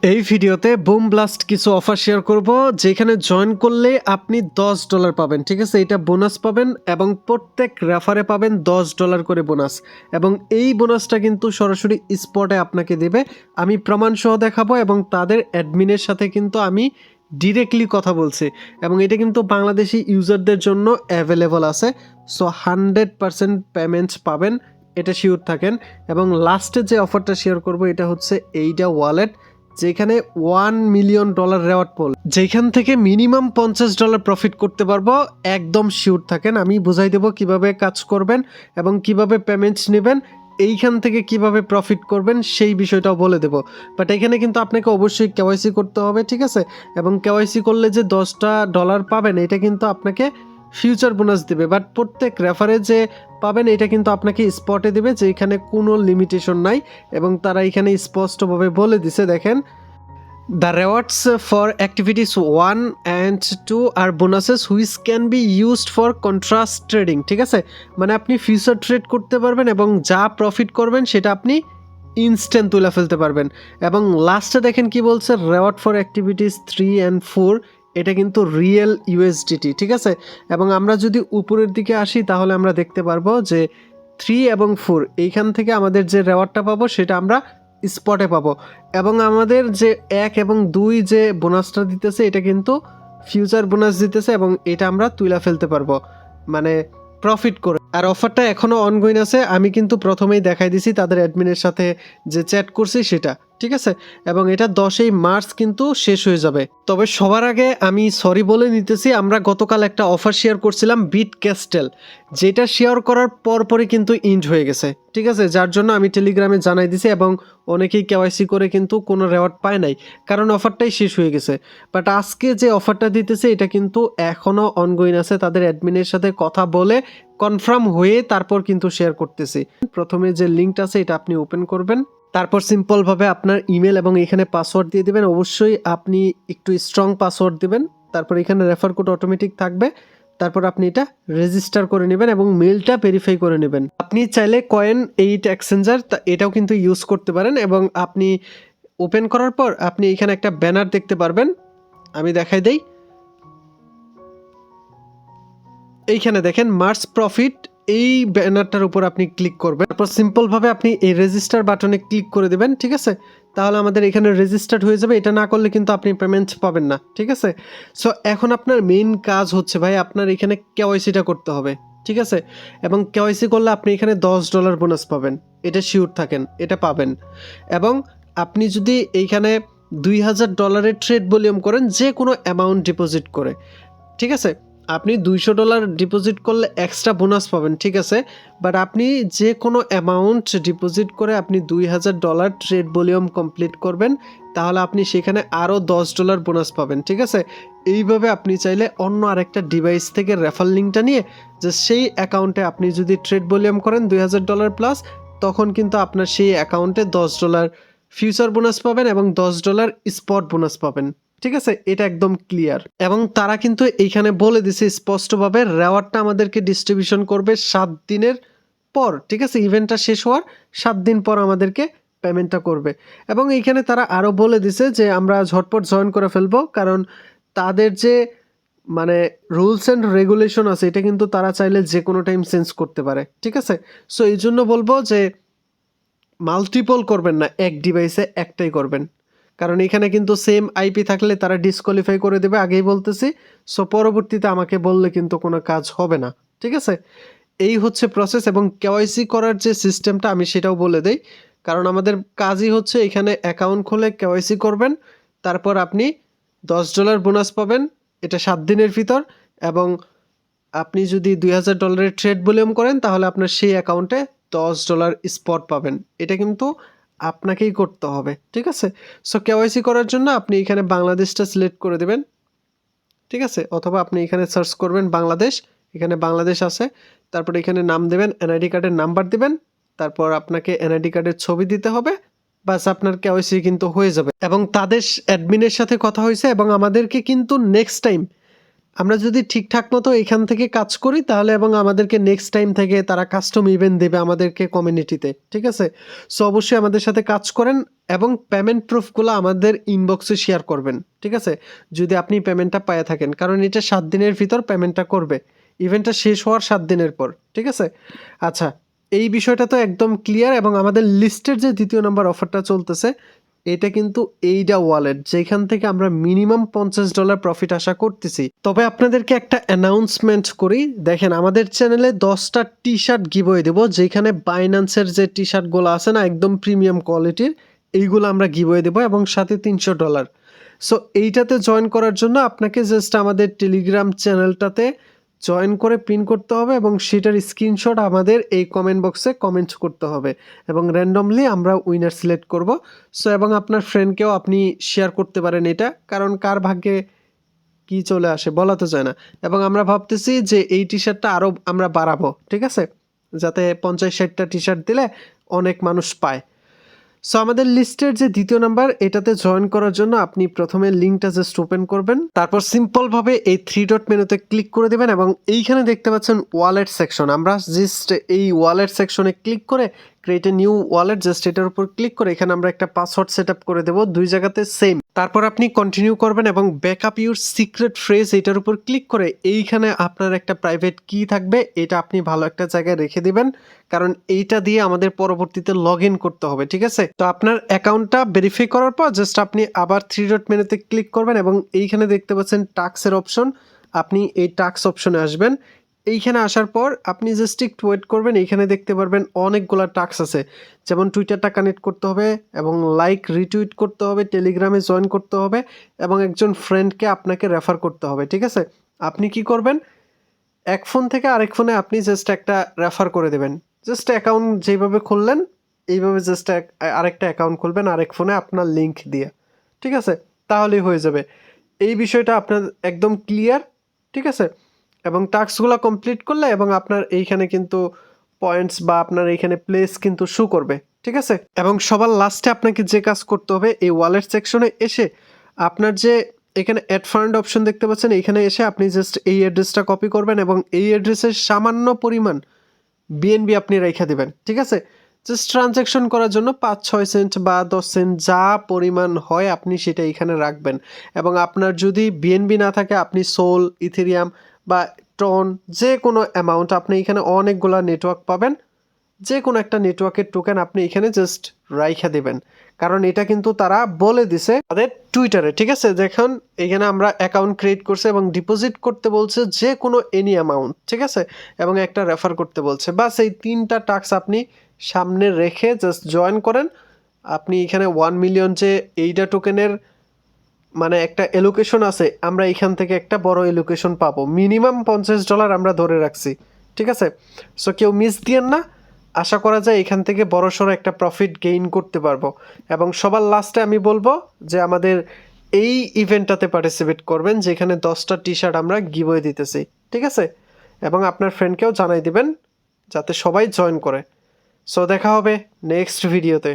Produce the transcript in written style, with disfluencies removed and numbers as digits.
এই ভিডিওতে broom blast কিছু অফার শেয়ার করব, যেখানে জয়েন করলে আপনি $10 পাবেন। ঠিক আছে, এটা বোনাস পাবেন এবং প্রত্যেক রেফারে পাবেন $10 করে বোনাস। এবং এই বোনাসটা কিন্তু সরাসরি স্পটে আপনাকে দেবে। আমি প্রমাণ সহ দেখাবো এবং তাদের অ্যাডমিনের সাথে কিন্তু আমি ডিরেক্টলি কথা বলছি এবং এটা কিন্তু বাংলাদেশি ইউজারদের জন্য অ্যাভেলেবল আছে। সো 100% পেমেন্টস পাবেন, এটা শিওর থাকেন। এবং লাস্টে যে অফারটা শেয়ার করব এটা হচ্ছে এইটা ওয়ালেট, যেখানে $1 মিলিয়ন রেওয়ার্ড পোল, যেখান থেকে মিনিমাম $50 প্রফিট করতে পারবো। একদম শিওর থাকেন, আমি বুঝাই দেবো কিভাবে কাজ করবেন এবং কিভাবে পেমেন্টস নেবেন, এইখান থেকে কিভাবে প্রফিট করবেন সেই বিষয়টাও বলে দেবো। বাট এখানে কিন্তু আপনাকে অবশ্যই কেওয়াইসি করতে হবে, ঠিক আছে। এবং কেওয়াইসি করলে যে $10 পাবেন এটা কিন্তু আপনাকে ফিউচার বোনাস দেবে, বাট প্রত্যেক রেফারে যে পাবেন এটা কিন্তু আপনাকে স্পটে দেবে, যে এখানে কোনো লিমিটেশন নাই। এবং তারা এখানে স্পষ্টভাবে বলে দিছে, দেখেন, the rewards for activities 1 and 2 আর bonuses which can be used for contrast trading. ঠিক আছে, মানে আপনি ফিউচার ট্রেড করতে পারবেন এবং যা প্রফিট করবেন সেটা আপনি ইনস্ট্যান্ট তুলে ফেলতে পারবেন। এবং লাস্টে দেখেন কি বলছে, রেওয়ার্ড ফর অ্যাক্টিভিটিস 3 and 4, এটা কিন্তু রিয়েল ইউএসডিটি। ঠিক আছে, এবং আমরা যদি উপরের দিকে আসি তাহলে আমরা দেখতে পারবো যে 3 এবং 4 এইখান থেকে আমাদের যে রেওয়ার্ডটা পাবো সেটা আমরা স্পটে পাবো। এবং আমাদের যে 1 এবং 2 যে বোনাসটা দিতেছে এটা কিন্তু ফিউচার বোনাস দিতেছে এবং এটা আমরা তুলে ফেলতে পারবো, মানে প্রফিট করে। আর অফারটা এখনও অনগোয়িং আছে, আমি কিন্তু প্রথমেই দেখাই দিছি তাদের অ্যাডমিনের সাথে যে চ্যাট করছি সেটা। ঠিক আছে, এবং এটা 10ই মার্চ কিন্তু শেষ হয়ে যাবে। তবে সবার আগে আমি সরি বলে নিতেছি, আমরা গতকাল একটা অফার শেয়ার করছিলাম বিট ক্যাস্টেল, যেটা শেয়ার করার পরপরই কিন্তু ইন্ড হয়ে গেছে। ঠিক আছে, যার জন্য আমি টেলিগ্রামে জানাই দিছি এবং অনেকেই কেওয়াইসি করে কিন্তু কোনো রেওয়ার্ড পায় নাই, কারণ অফারটাই শেষ হয়ে গেছে। বাট আজকে যে অফারটা দিতেছে এটা কিন্তু এখনও অনগোয়িং আছে, তাদের অ্যাডমিনের সাথে কথা বলে কনফার্ম হয়ে তারপর কিন্তু শেয়ার করতেছি। প্রথমে যে লিঙ্কটা আছে এটা আপনি ওপেন করবেন, তারপর সিম্পলভাবে আপনার ইমেল এবং এখানে পাসওয়ার্ড দিয়ে দেবেন। অবশ্যই আপনি একটু স্ট্রং পাসওয়ার্ড দেবেন। তারপর এখানে রেফার কোড অটোমেটিক থাকবে। তারপর আপনি এটা রেজিস্টার করে নেবেন এবং মেলটা ভেরিফাই করে নেবেন। আপনি চাইলে কয়েন8 এক্সচেঞ্জার এটাও কিন্তু ইউজ করতে পারেন। এবং আপনি ওপেন করার পর আপনি এখানে একটা ব্যানার দেখতে পারবেন, আমি দেখাই দেই। এইখানে দেখেন মার্চ প্রফিট, এই ব্যানারটার উপর আপনি ক্লিক করবেন। তারপর সিম্পলভাবে আপনি এই রেজিস্টার বাটনে ক্লিক করে দেবেন। ঠিক আছে, তাহলে আমাদের এখানে রেজিস্টার্ড হয়ে যাবে। এটা না করলে কিন্তু আপনি পেমেন্ট পাবেন না। ঠিক আছে, সো এখন আপনার মেইন কাজ হচ্ছে ভাই, আপনার এখানে কেওয়াইসিটা করতে হবে। ঠিক আছে, এবং কেওয়াইসি করলে আপনি এখানে $10 বোনাস পাবেন, এটা শিওর থাকেন, এটা পাবেন। এবং আপনি যদি এইখানে $2000 ট্রেড ভলিউম করেন, যে কোনো অ্যামাউন্ট ডিপোজিট করে, ঠিক আছে, আপনি $200 ডিপোজিট করলে এক্সট্রা বোনাস পাবেন। ঠিক আছে, বাট আপনি যে কোনো অ্যামাউন্ট ডিপোজিট করে আপনি $2000 ট্রেড ভলিউম কমপ্লিট করবেন, তাহলে আপনি সেখানে আরও $10 বোনাস পাবেন। ঠিক আছে, এইভাবে আপনি চাইলে অন্য আরেকটা ডিভাইস থেকে রেফার লিঙ্কটা নিয়ে যে সেই অ্যাকাউন্টে আপনি যদি ট্রেড ভলিউম করেন $2000 প্লাস, তখন কিন্তু আপনার সেই অ্যাকাউন্টে $10 ফিউচার বোনাস পাবেন এবং $10 স্পট বোনাস পাবেন। ঠিক আছে, এটা একদম ক্লিয়ার। এবং তারা কিন্তু এইখানে বলে দিছে স্পষ্টভাবে, রেওয়ার্ডটা আমাদেরকে ডিস্ট্রিবিউশন করবে 7 দিনের পর। ঠিক আছে, ইভেন্টটা শেষ হওয়ার 7 দিন পর আমাদেরকে পেমেন্টটা করবে। এবং এইখানে তারা আরও বলে দিছে যে আমরা ঝটপট জয়েন করে ফেলবো, কারণ তাদের যে মানে রুলস অ্যান্ড রেগুলেশন আছে এটা কিন্তু তারা চাইলে যে কোনো টাইম চেঞ্জ করতে পারে। ঠিক আছে, সো এই জন্য বলবো যে মাল্টিপল করবেন না, এক ডিভাইসে একটাই করবেন, কারণ এখানে কিন্তু সেম আইপি থাকলে তারা ডিসকোয়ালিফাই করে দেবে, আগেই বলতেছি। সো পরবর্তীতে আমাকে বললে কিন্তু কোনো কাজ হবে না। ঠিক আছে, এই হচ্ছে প্রসেস। এবং কেওয়াইসি করার যে সিস্টেমটা আমি সেটাও বলে দেই, কারণ আমাদের কাজই হচ্ছে এখানে অ্যাকাউন্ট খুলে কেওয়াইসি করবেন, তারপর আপনি $10 বোনাস পাবেন, এটা 7 দিনের ভিতর। এবং আপনি যদি $2000 ট্রেড ভলিউম করেন তাহলে আপনার সেই অ্যাকাউন্টে $10 স্পট পাবেন। এটা কিন্তু আপনাকেই করতে হবে। ঠিক আছে, সো কেওয়াইসি করার জন্য আপনি এখানে বাংলাদেশটা সিলেক্ট করে দেবেন। ঠিক আছে, অথবা আপনি এখানে সার্চ করবেন বাংলাদেশ, এখানে বাংলাদেশ আছে। তারপর এখানে নাম দেবেন, এনআইডি কার্ডের নাম্বার দেবেন, তারপর আপনাকে এনআইডি কার্ডের ছবি দিতে হবে, বাস আপনার কেওয়াইসি কিন্তু হয়ে যাবে। এবং তাদের অ্যাডমিনের সাথে কথা হয়েছে এবং আমাদেরকে কিন্তু নেক্সট টাইম আমরা যদি ঠিকঠাক মতো এখান থেকে কাজ করি তাহলে এবং আমাদেরকে নেক্সট টাইম থেকে তারা কাস্টম ইভেন্ট দেবে আমাদেরকে কমিউনিটিতে, ঠিক আছে? সো অবশ্যই আমাদের সাথে কাজ করেন এবং পেমেন্ট প্রুফগুলো আমাদের ইনবক্সে শেয়ার করবেন, ঠিক আছে? যদি আপনি পেমেন্টটা পায়ে থাকেন, কারণ এটা 7 দিনের ভিতর পেমেন্টটা করবে, ইভেন্টটা শেষ হওয়ার 7 দিনের পর, ঠিক আছে? আচ্ছা, এই বিষয়টা তো একদম ক্লিয়ার। এবং আমাদের লিস্টের যে দ্বিতীয় নম্বর অফারটা চলতেছে, এটা কিন্তু এইডা ওয়ালেট, যেখান থেকে আমরা মিনিমাম $50 প্রফিট আশা করতেছি। তবে আপনাদেরকে একটা অ্যানাউন্সমেন্ট করি, দেখেন আমাদের চ্যানেলে 10টা টি শার্ট গিভওয়ে দেবো, যেখানে বাইন্যান্সের যে টি শার্টগুলো আছে না একদম প্রিমিয়াম কোয়ালিটির, এইগুলো আমরা গিভওয়ে দেবো এবং সাথে $300। সো এইটাতে জয়েন করার জন্য আপনাকে জাস্ট আমাদের টেলিগ্রাম চ্যানেলটাতে জয়েন করে পিন করতে হবে এবং সেটার স্ক্রিনশট আমাদের এই কমেন্ট বক্সে কমেন্ট করতে হবে এবং র্যান্ডমলি আমরা উইনার সিলেক্ট করব। সো এবং আপনার ফ্রেন্ডকেও আপনি শেয়ার করতে পারেন এটা, কারণ কার ভাগ্যে কি চলে আসে বলা তো যায় না। এবং আমরা ভাবতেছি যে এই টি শার্টটা আরও আমরা বাড়াবো, ঠিক আছে, যাতে 50-60টা টি শার্ট দিলে অনেক মানুষ পায়। সো আমাদের লিস্টের যে দ্বিতীয় নাম্বার, এটাতে জয়েন করার জন্য আপনি প্রথমে লিঙ্কটা জাস্ট ওপেন করবেন, তারপর সিম্পলভাবে এই 3 ডট মেনুতে ক্লিক করে দেবেন এবং এইখানে দেখতে পাচ্ছেন ওয়ালেট সেকশন। আমরা জাস্ট এই ওয়ালেট সেকশনে ক্লিক করে create a new wallet, just এটার উপর ক্লিক করে এখানে আমরা একটা পাসওয়ার্ড সেট আপ করে দেবো, 2 জায়গাতে সেম। তারপর আপনি কন্টিনিউ করবেন এবং ব্যাকআপ ইউর সিক্রেট ফ্রেজ এটার উপর ক্লিক করে এইখানে আপনার একটা প্রাইভেট কি থাকবে, এটা আপনি ভালো একটা জায়গায় রেখে দিবেন, কারণ এইটা দিয়ে আমাদের পরবর্তীতে লগ ইন করতে হবে, ঠিক আছে? তো আপনার অ্যাকাউন্টটা ভেরিফাই করার পর জাস্ট আপনি আবার 3 ডট মেনুতে ক্লিক করবেন এবং এইখানে দেখতে পাচ্ছেন টাস্কের অপশন, আপনি এই টাস্ক অপশনে আসবেন। এইখানে আসার পর আপনি জাস্ট একটু ওয়েট করবেন, এইখানে দেখতে পারবেন অনেকগুলো টাস্ক আছে, যেমন টুইটারটা কানেক্ট করতে হবে এবং লাইক রিটুইট করতে হবে, টেলিগ্রামে জয়েন করতে হবে এবং একজন ফ্রেন্ডকে আপনাকে রেফার করতে হবে, ঠিক আছে? আপনি কি করবেন, এক ফোন থেকে আরেক ফোনে আপনি জাস্ট একটা রেফার করে দেবেন, জাস্ট অ্যাকাউন্ট যেভাবে খুললেন এইভাবে জাস্ট আরেকটা অ্যাকাউন্ট খুলবেন আরেক ফোনে আপনার লিঙ্ক দিয়ে, ঠিক আছে? তাহলেই হয়ে যাবে। এই বিষয়টা আপনার একদম ক্লিয়ার, ঠিক আছে? এবং টাস্কগুলো কমপ্লিট করলে এবং আপনার এইখানে কিন্তু পয়েন্টস বা আপনার এইখানে প্লেস কিন্তু শো করবে, ঠিক আছে? এবং সবার লাস্টে আপনাকে যে কাজ করতে হবে, এই ওয়ালেট সেকশনে এসে আপনার যে এখানে অ্যাড ফান্ড অপশন দেখতে পাচ্ছেন, এখানে এসে আপনি জাস্ট এই অ্যাড্রেসটা কপি করবেন এবং এই অ্যাড্রেসের সামান্য পরিমাণ বিএনবি আপনি রেখে দেবেন, ঠিক আছে? জাস্ট ট্রানজ্যাকশন করার জন্য 5-6 সেন্ট বা 10 সেন্ট যা পরিমাণ হয় আপনি সেটা এখানে রাখবেন। এবং আপনার যদি বিএনবি না থাকে আপনি সোল, ইথেরিয়াম বা টন যে কোনো অ্যামাউন্ট, আপনি এখানে অনেকগুলা নেটওয়ার্ক পাবেন, যে কোনো একটা নেটওয়ার্কের টোকেন আপনি এখানে জাস্ট রাইখা দেবেন, কারণ এটা কিন্তু তারা বলে দিছে তাদের টুইটারে, ঠিক আছে? দেখুন এখানে আমরা অ্যাকাউন্ট ক্রিয়েট করছে এবং ডিপোজিট করতে বলছে যে কোনো এনি অ্যামাউন্ট, ঠিক আছে? এবং একটা রেফার করতে বলছে, বাস এই 3টা টাস্ক আপনি সামনে রেখে জাস্ট জয়েন করেন। আপনি এখানে 1 মিলিয়ন যে এইটা টোকেনের মানে একটা এলোকেশন আছে, আমরা এখান থেকে একটা বড় এলোকেশন পাবো, মিনিমাম $50 আমরা ধরে রাখছি, ঠিক আছে? সো কেউ মিস দিয়েন না, আশা করা যায় এখান থেকে বড়সড় একটা প্রফিট গেইন করতে পারবো। এবং সবার লাস্টে আমি বলবো যে আমাদের এই ইভেন্টটাতে পার্টিসিপেট করবেন, যেখানে 10টা টি শার্ট আমরা গিভওয়ে দিতেছি, ঠিক আছে? এবং আপনার ফ্রেন্ডকেও জানাই দিবেন যাতে সবাই জয়েন করে। সো দেখা হবে নেক্সট ভিডিওতে।